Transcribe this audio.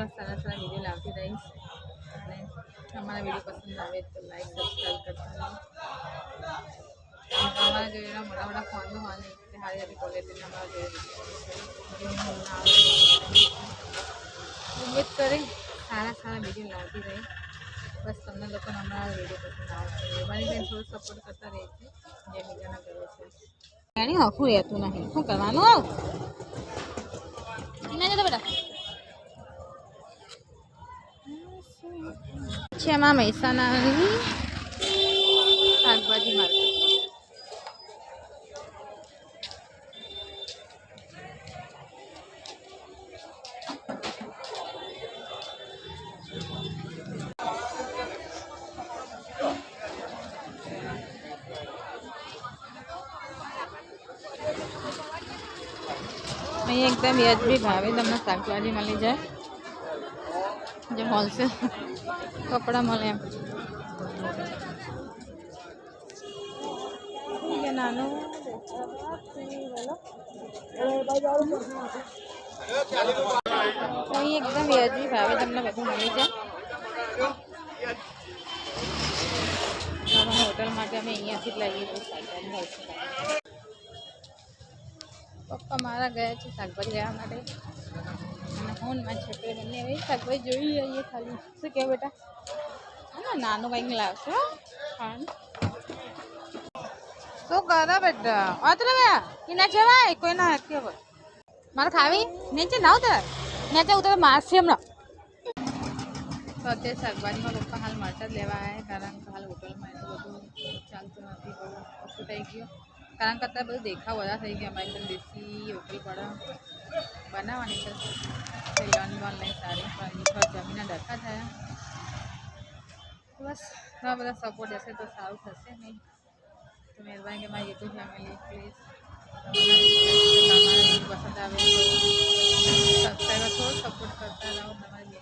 એવા સારા સારા વિડીયો લાવતી રહીશ અને તમારા વિડીયો પસંદ આવે તો લાઈક સબસ્ક્રાઈબ કરતા રહો. અમારા જોયેલા મોટા મોટા ફોનમાં હોય ને સારી સારી ક્વોલિટીના અમારા જોયેલી ઉમ્મીદ કરી સારા સારા વિડીયો લાવતી રહી. બસ તમને લોકોને અમારા વિડીયો પસંદ આવશે મારી બેન થોડું સપોર્ટ કરતા રહે છે જે બીજાના કરે છે. એની હખું રહેતું નહીં શું કરવાનું આવ ના જતો બેટા છે એમાં મહેસાણાની શાકભાજી માર્કેટ. અહીં એકદમ વ્યાજબી ભાવે તમને શાકભાજી મળી જાય જે હોલસેલ કપડાં મળે એમ. નાનું અહીં એકદમ વ્યાજબી ભાવે તમને બધું મળી જાય. હોટલ માટે અમે અહીંયાથી જ લઈએ છીએ શાકભાજી. પપ્પા મારા ગયા છે શાકભાજી લેવા માટે અને હું મારી છોકરી બંને હવે શાકભાજી જોઈ લઈએ ખાલી. શું કહે બેટા? હા નાનું કંઈક લાવશો હા શું કરો બેટા? અત્ર એના જવાય કોઈ ના હાથ ખબર મારે ખાવી નીચે ના ઉતર નીચે ઉતર મારશે હમણાં. તો અત્યારે શાકભાજીમાં પપ્પા હાલ મરચાં જ લેવા આવ્યા કારણ કે હાલ હોટલમાં એટલું બધું ચાલતું નથી બહુ ઓછું થઈ ગયું કારણ કે અત્યારે બધું દેખાવ બધા થઈ ગયા. અમારે એકદમ દેશી હોટલ પડે બનાવવાની છે લોન બોન લઈ સારી પણ જમીનના ડખા થયા. બસ ઘણા બધા સપોર્ટ હશે તો સારું થશે નહીં તો મહેરબાની કે મારી યુટ્યુબ ફેમિલી પ્લીઝ પસંદ આવે તો સબસ્ક્રાઈબર થોડો સપોર્ટ કરતા રહો. તમારી